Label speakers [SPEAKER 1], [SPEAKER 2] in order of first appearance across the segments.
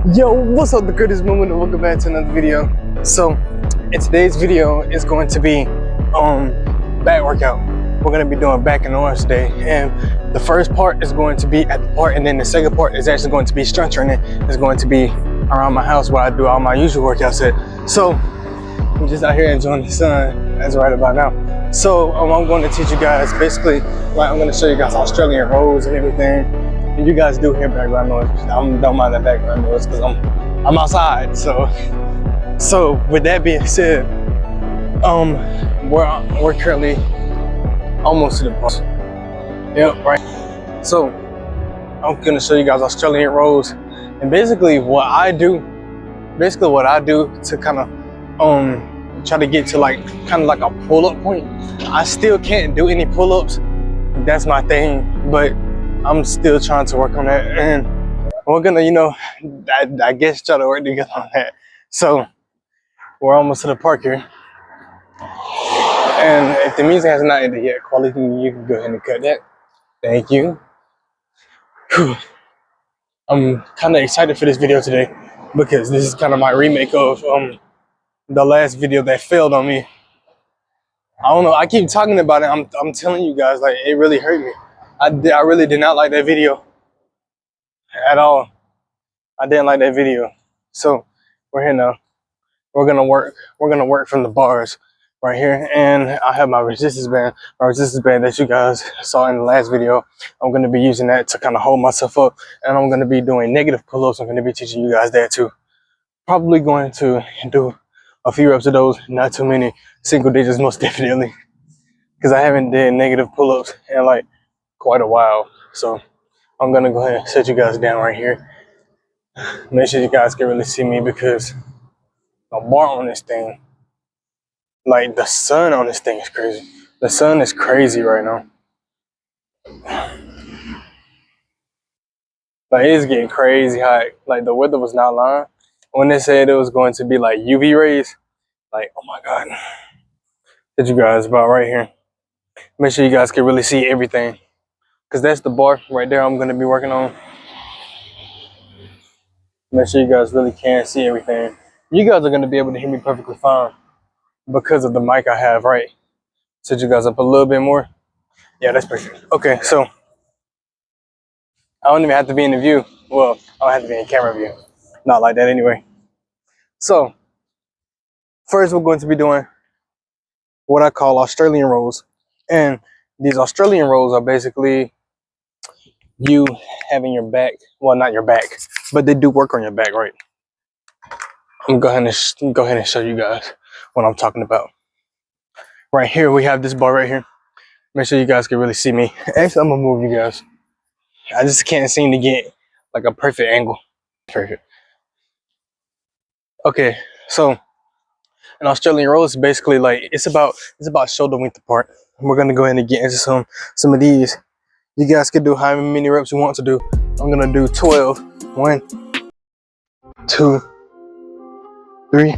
[SPEAKER 1] Yo, what's up, the greatest moment, and welcome back to another video. So in today's video is going to be back workout. We're going to be doing back and arms today, and the first part is going to be at the park, and then the second part is actually going to be strength training. It's going to be around my house where I do all my usual workouts at. So I'm just out here enjoying the sun as right about now. So I'm going to teach you guys basically, like, I'm going to show you guys Australian rows and everything. And you guys do hear background noise. I don't mind that background noise because I'm outside. So with that being said, we're currently almost to the park. Yep, right. So I'm gonna show you guys Australian rows, and basically what I do to kind of try to get to like kind of like a pull-up point. I still can't do any pull-ups. That's my thing, but I'm still trying to work on that, and we're gonna, I guess try to work together on that. So we're almost to the park here, and if the music has not ended yet, quality, you can go ahead and cut that. Thank you. Whew. I'm kind of excited for this video today because this is kind of my remake of the last video that failed on me. I don't know. I keep talking about it. I'm telling you guys, like, it really hurt me. I really did not like that video at all. I didn't like that video. So we're here now. We're gonna work from the bars right here, and I have my resistance band that you guys saw in the last video. I'm gonna be using that to kind of hold myself up, and I'm gonna be doing negative pull-ups. I'm gonna be teaching you guys that too. Probably going to do a few reps of those, not too many, single digits most definitely, because I haven't did negative pull-ups in like quite a while. So I'm gonna go ahead and set you guys down right here. Make sure you guys can really see me because the bar on this thing, like the sun on this thing is crazy. The sun is crazy right now. Like, it's getting crazy hot. Like, the weather was not lying. When they said it was going to be like UV rays, like, oh my God. Set you guys about right here. Make sure you guys can really see everything, because that's the bar right there I'm gonna be working on. Make sure you guys really can see everything. You guys are gonna be able to hear me perfectly fine because of the mic I have, right? Set you guys up a little bit more. Yeah, that's perfect. Okay, so I don't even have to be in the view. Well, I don't have to be in camera view. Not like that anyway. So first we're going to be doing what I call Australian rows. And these Australian rows are basically you having your back, well, not your back, but they do work on your back, right? I'm going to go ahead and show you guys what I'm talking about. Right here, we have this bar right here. Make sure you guys can really see me. Actually, I'm gonna move you guys. I just can't seem to get like a perfect angle. Perfect. Okay, so an Australian row is basically like it's about shoulder width apart. We're gonna go ahead and get into some of these. You guys can do however many reps you want to do. I'm gonna do 12. 1, 2, 3.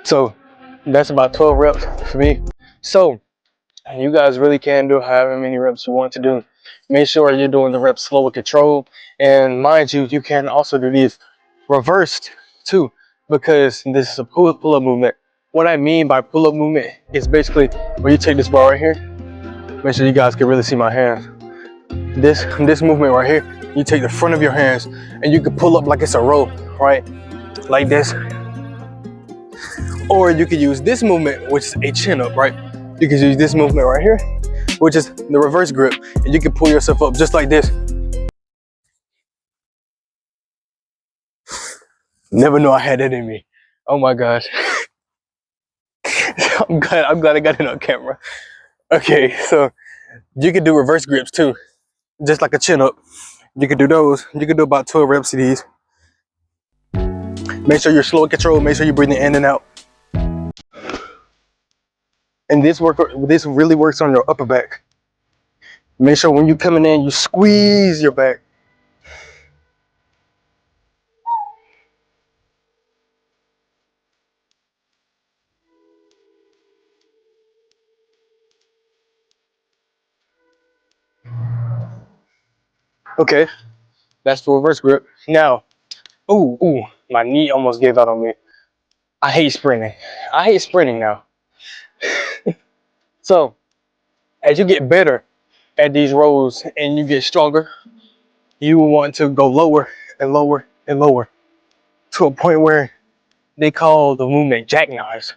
[SPEAKER 1] So that's about 12 reps for me. So you guys really can do however many reps you want to do. Make sure you're doing the reps slow with control. And mind you, you can also do these reversed too, because this is a pull-up movement. What I mean by pull-up movement is basically where you take this bar right here. Make sure you guys can really see my hands. This movement right here, you take the front of your hands and you can pull up like it's a row, right? Like this. Or you could use this movement, which is a chin up, right? You can use this movement right here, which is the reverse grip, and you can pull yourself up just like this. Never knew I had that in me. Oh my gosh. I'm glad I got it on camera. Okay, so you can do reverse grips too, just like a chin up. You can do those. You can do about 12 reps of these. Make sure you're slow and controlled. Make sure you're breathing in and out. And this really works on your upper back. Make sure when you're coming in, you squeeze your back. Okay, that's the reverse grip. Now, ooh, my knee almost gave out on me. I hate sprinting. I hate sprinting now. So, as you get better at these rows and you get stronger, you will want to go lower and lower and lower to a point where they call the movement jackknives.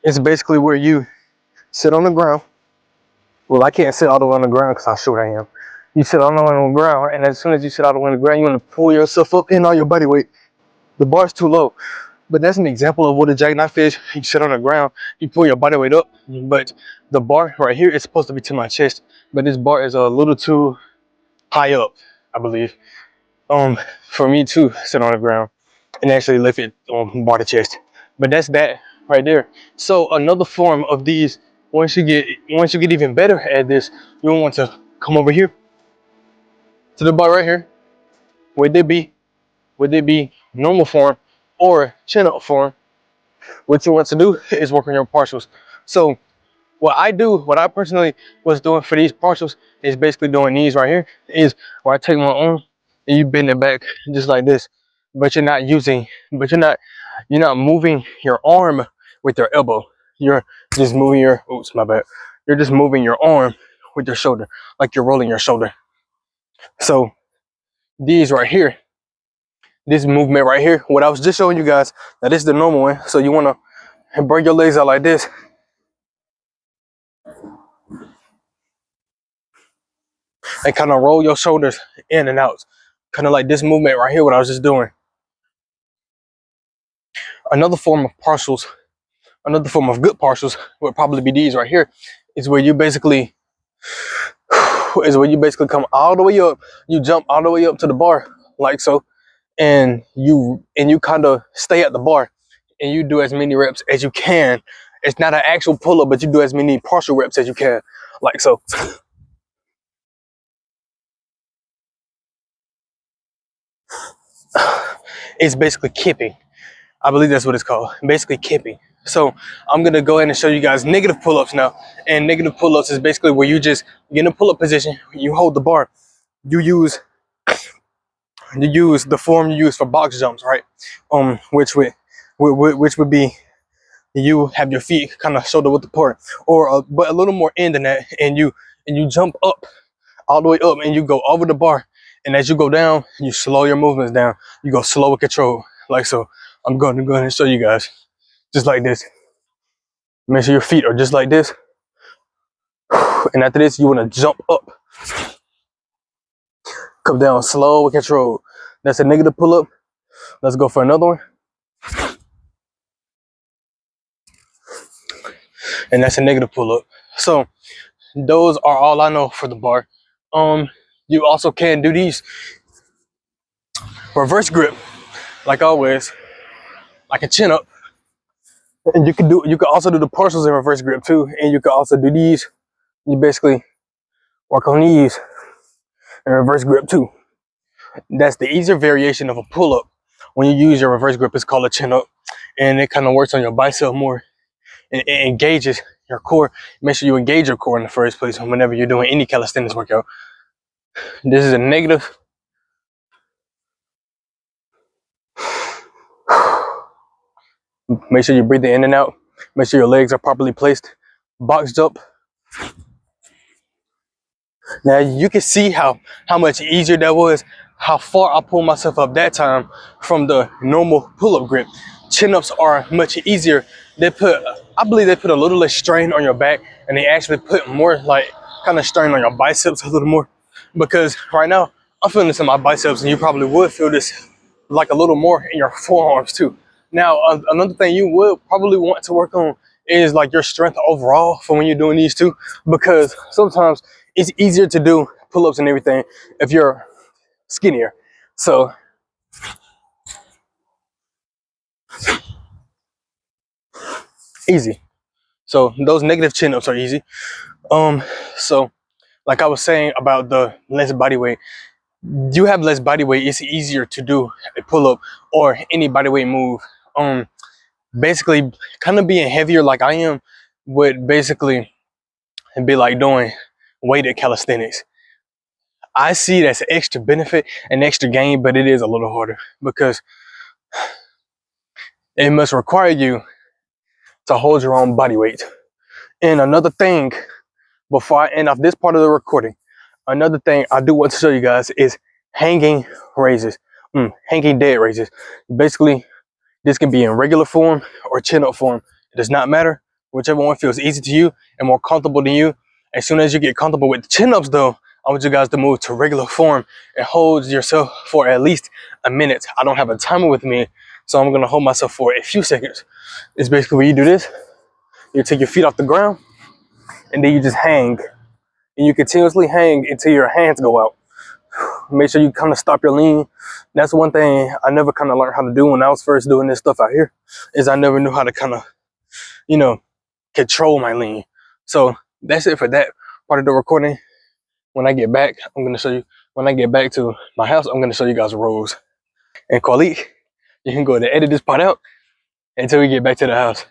[SPEAKER 1] It's basically where you sit on the ground. Well, I can't sit all the way on the ground because how short I am. You sit all the way on the ground, and as soon as you sit all the way on the ground, you want to pull yourself up in all your body weight. The bar's too low. But that's an example of what a jackknife is. You sit on the ground, you pull your body weight up, but the bar right here is supposed to be to my chest, but this bar is a little too high up, I believe, for me to sit on the ground and actually lift it bar to chest. But that's that right there. So another form of these, once you get even better at this, you'll want to come over here to the bar right here. Would they be normal form or chin up form? What you want to do is work on your partials. So what I personally was doing for these partials is basically doing these right here, is where I take my arm and you bend it back just like this, but you're not moving your arm with your elbow. You're just moving your, oops, my bad. You're just moving your arm with your shoulder, like you're rolling your shoulder. So these right here, this movement right here, what I was just showing you guys, now this is the normal one. So you want to bring your legs out like this and kind of roll your shoulders in and out. Kind of like this movement right here, what I was just doing. Another form of partials, another form of good partials would probably be these right here, is where you basically come all the way up, you jump all the way up to the bar, like so, and you kind of stay at the bar and you do as many reps as you can. It's not an actual pull-up, but you do as many partial reps as you can, like so. It's basically kipping. I believe that's what it's called, basically kipping. So I'm gonna go ahead and show you guys negative pull-ups now. And negative pull-ups is basically where you just get in a pull-up position, you hold the bar, you use the form you use for box jumps, right? Which would be you have your feet kind of shoulder width apart, or but a little more in than that, and you jump up all the way up, and you go over the bar, and as you go down, you slow your movements down. You go slow with control, like so. I'm going to go ahead and show you guys, just like this. Make sure your feet are just like this, and after this, you want to jump up, come down slow with control. That's a negative pull-up. Let's go for another one, and that's a negative pull-up. So those are all I know for the bar. You also can do these reverse grip, like always, like a chin up. And you can also do the partials in reverse grip too. And you can also do these. You basically work on these in reverse grip too. That's the easier variation of a pull up. When you use your reverse grip, it's called a chin up. And it kind of works on your bicep more. And it engages your core. Make sure you engage your core in the first place whenever you're doing any calisthenics workout. This is a negative. Make sure you breathe in and out. Make sure your legs are properly placed. Box jump. Now you can see how much easier that was, how far I pulled myself up that time from the normal pull-up grip. Chin-ups are much easier. I believe they put a little less strain on your back, and they actually put more like kind of strain on your biceps a little more. Because right now I'm feeling this in my biceps, and you probably would feel this like a little more in your forearms too. Now, another thing you would probably want to work on is like your strength overall for when you're doing these two, because sometimes it's easier to do pull-ups and everything if you're skinnier. So easy. So those negative chin-ups are easy. So like I was saying about the less body weight, you have less body weight, it's easier to do a pull-up or any body weight move. Basically kind of being heavier like I am would basically be like doing weighted calisthenics. I see it as an extra benefit and extra gain, but it is a little harder because it must require you to hold your own body weight. And another thing, before I end off this part of the recording, another thing I do want to show you guys is hanging raises, hanging dead raises. Basically, this can be in regular form or chin-up form. It does not matter. Whichever one feels easy to you and more comfortable than you. As soon as you get comfortable with the chin-ups though, I want you guys to move to regular form and hold yourself for at least a minute. I don't have a timer with me, so I'm gonna hold myself for a few seconds. It's basically when you do this, you take your feet off the ground and then you just hang. And you continuously hang until your hands go out. Make sure you kind of stop your lean. That's one thing I never kind of learned how to do when I was first doing this stuff out here, is I never knew how to kind of, you know, control my lean. So that's it for that part of the recording. When I get back, I'm going to show you, when I get back to my house, I'm going to show you guys rows. And Khalid, you can go ahead and edit this part out until we get back to the house.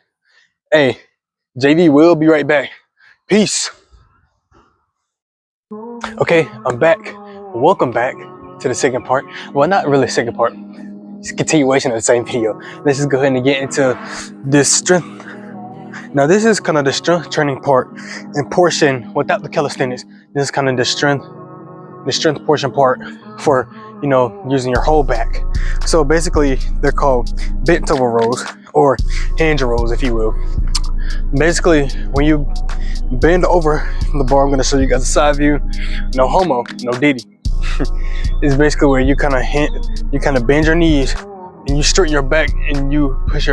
[SPEAKER 1] Hey, JV will be right back. Peace. Okay, I'm back. Welcome back to the second part. Well, not really second part. It's a continuation of the same video. Let's just go ahead and get into this strength. Now, this is kind of the strength training part and portion without the calisthenics. This is kind of the strength portion part for, you know, using your whole back. So basically, they're called bent over rows or hinge rows, if you will. Basically, when you bend over the bar, I'm going to show you guys a side view. No homo, no diddy. It's basically where you kind of bend your knees and you straighten your back and you push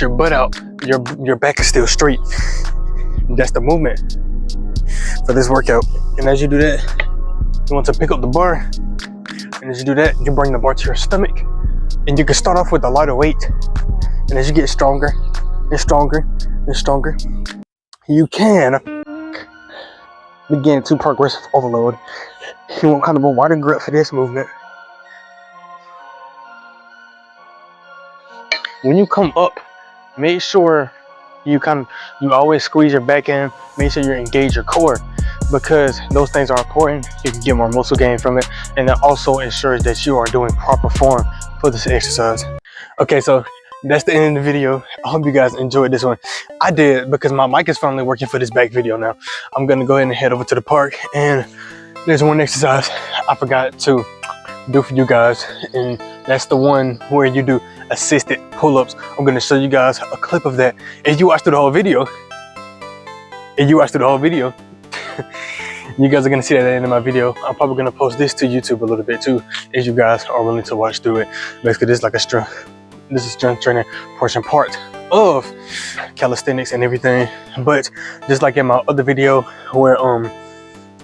[SPEAKER 1] your butt out. Your back is still straight. That's the movement for this workout. And as you do that, you want to pick up the bar. And as you do that, you bring the bar to your stomach. And you can start off with a lighter weight. And as you get stronger and stronger and stronger, you can begin to progressive overload. You want kind of a wider grip for this movement. When you come up, make sure you always squeeze your back in. Make sure you engage your core, because those things are important. You can get more muscle gain from it, and it also ensures that you are doing proper form for this exercise. Okay, so that's the end of the video. I hope you guys enjoyed this one. I did, because my mic is finally working for this back video now. I'm gonna go ahead and head over to the park, and there's one exercise I forgot to do for you guys, and that's the one where you do assisted pull-ups. I'm gonna show you guys a clip of that. If you watch through the whole video, you guys are gonna see that at the end of my video. I'm probably gonna post this to YouTube a little bit too, if you guys are willing to watch through it. Basically, this is like this is strength training portion part of calisthenics and everything. But just like in my other video where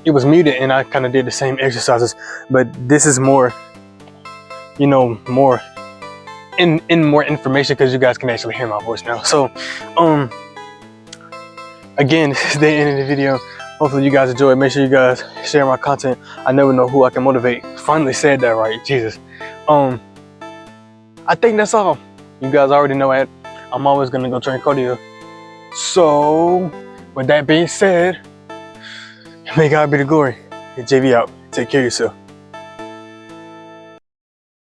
[SPEAKER 1] it was muted and I kind of did the same exercises, but this is more, you know, more more information, because you guys can actually hear my voice now. So again, this is the end of the video. Hopefully you guys enjoy it. Make sure you guys share my content. I never know who I can motivate. Finally said that right, Jesus. I think that's all. You guys already know it. I'm always gonna go train cardio. So with that being said, may God be the glory. JV out. Take care of yourself.